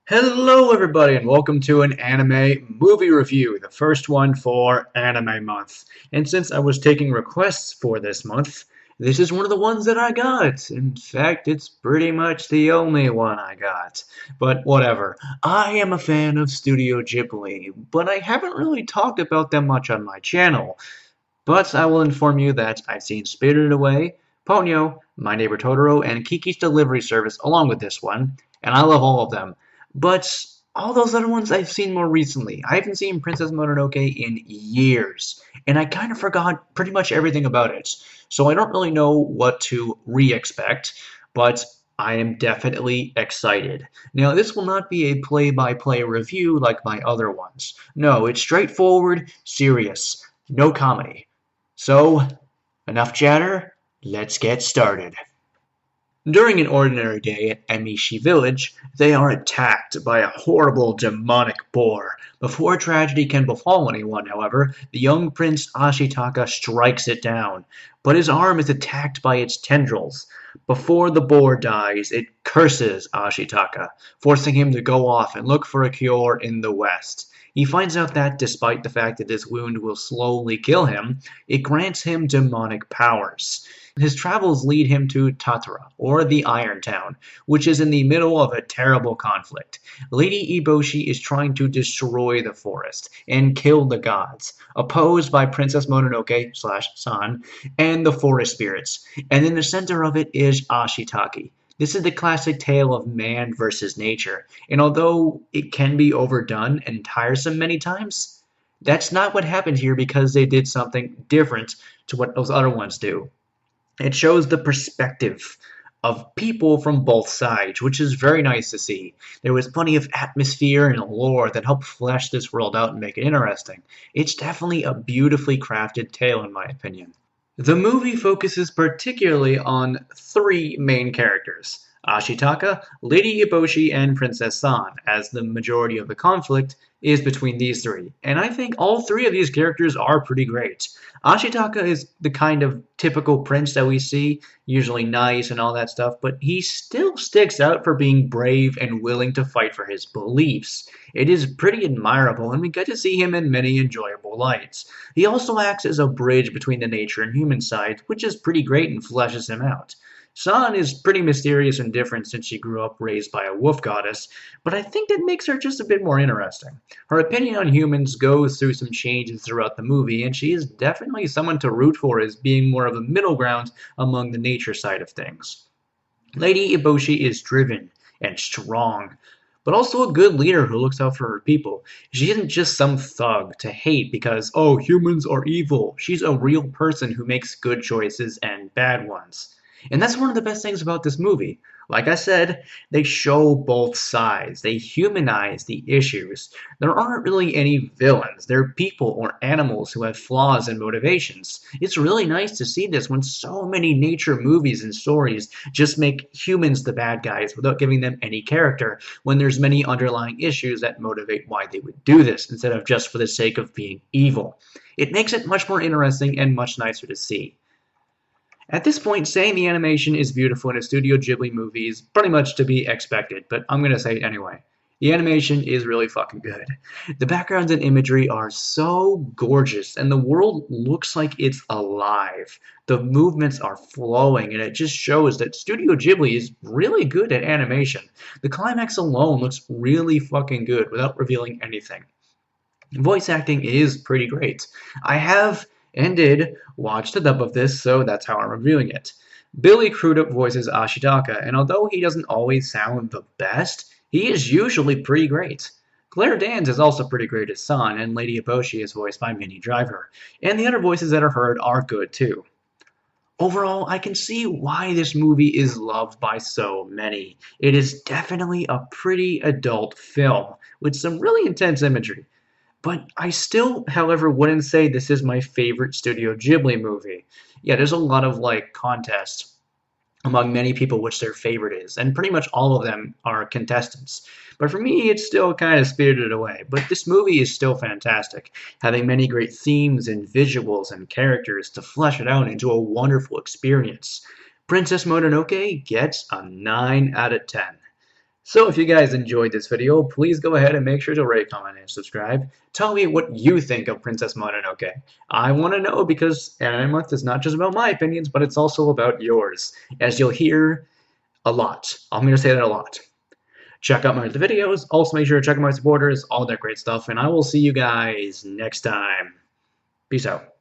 Hello, everybody, and welcome to an anime movie review, the first one for Anime Month. And since I was taking requests for this month, this is one of the ones that I got. In fact, it's pretty much the only one I got. But whatever. I am a fan of Studio Ghibli, but I haven't really talked about them much on my channel. But I will inform you that I've seen Spirited Away, Ponyo, My Neighbor Totoro, and Kiki's Delivery Service along with this one, and I love all of them. But all those other ones I've seen more recently. I haven't seen Princess Mononoke in years, and I kind of forgot pretty much everything about it. So I don't really know what to re-expect, but I am definitely excited. Now, this will not be a play-by-play review like my other ones. No, it's straightforward, serious, no comedy. So, enough chatter, let's get started. During an ordinary day at Emishi Village, they are attacked by a horrible demonic boar. Before tragedy can befall anyone, however, the young prince Ashitaka strikes it down, but his arm is attacked by its tendrils. Before the boar dies, it curses Ashitaka, forcing him to go off and look for a cure in the West. He finds out that, despite the fact that this wound will slowly kill him, it grants him demonic powers. His travels lead him to Tatara, or the Iron Town, which is in the middle of a terrible conflict. Lady Eboshi is trying to destroy the forest and kill the gods, opposed by Princess Mononoke/San and the forest spirits. And in the center of it is Ashitaki. This is the classic tale of man versus nature, and although it can be overdone and tiresome many times, that's not what happened here because they did something different to what those other ones do. It shows the perspective of people from both sides, which is very nice to see. There was plenty of atmosphere and lore that helped flesh this world out and make it interesting. It's definitely a beautifully crafted tale, in my opinion. The movie focuses particularly on three main characters: Ashitaka, Lady Eboshi, and Princess San, as the majority of the conflict is between these three. And I think all three of these characters are pretty great. Ashitaka is the kind of typical prince that we see, usually nice and all that stuff, but he still sticks out for being brave and willing to fight for his beliefs. It is pretty admirable, and we get to see him in many enjoyable lights. He also acts as a bridge between the nature and human side, which is pretty great and fleshes him out. San is pretty mysterious and different since she grew up raised by a wolf goddess, but I think that makes her just a bit more interesting. Her opinion on humans goes through some changes throughout the movie, and she is definitely someone to root for as being more of a middle ground among the nature side of things. Lady Eboshi is driven and strong, but also a good leader who looks out for her people. She isn't just some thug to hate because, oh, humans are evil. She's a real person who makes good choices and bad ones. And that's one of the best things about this movie. Like I said, they show both sides. They humanize the issues. There aren't really any villains. They're people or animals who have flaws and motivations. It's really nice to see this when so many nature movies and stories just make humans the bad guys without giving them any character, when there's many underlying issues that motivate why they would do this instead of just for the sake of being evil. It makes it much more interesting and much nicer to see. At this point, saying the animation is beautiful in a Studio Ghibli movie is pretty much to be expected, but I'm gonna say it anyway. The animation is really fucking good. The backgrounds and imagery are so gorgeous, and the world looks like it's alive. The movements are flowing, and it just shows that Studio Ghibli is really good at animation. The climax alone looks really fucking good without revealing anything. Voice acting is pretty great. I have and did watch the dub of this, so that's how I'm reviewing it. Billy Crudup voices Ashitaka, and although he doesn't always sound the best, he is usually pretty great. Claire Danes is also pretty great as San, and Lady Eboshi is voiced by Minnie Driver, and the other voices that are heard are good too. Overall, I can see why this movie is loved by so many. It is definitely a pretty adult film, with some really intense imagery. But I still, however, wouldn't say this is my favorite Studio Ghibli movie. Yeah, there's a lot of contests among many people which their favorite is, and pretty much all of them are contestants. But for me, it's still kind of Spirited Away. But this movie is still fantastic, having many great themes and visuals and characters to flesh it out into a wonderful experience. Princess Mononoke gets a 9 out of 10. So if you guys enjoyed this video, please go ahead and make sure to rate, comment, and subscribe. Tell me what you think of Princess Mononoke. I want to know because Anime Month is not just about my opinions, but it's also about yours, as you'll hear a lot. I'm going to say that a lot. Check out my other videos. Also make sure to check out my supporters, all that great stuff, and I will see you guys next time. Peace out.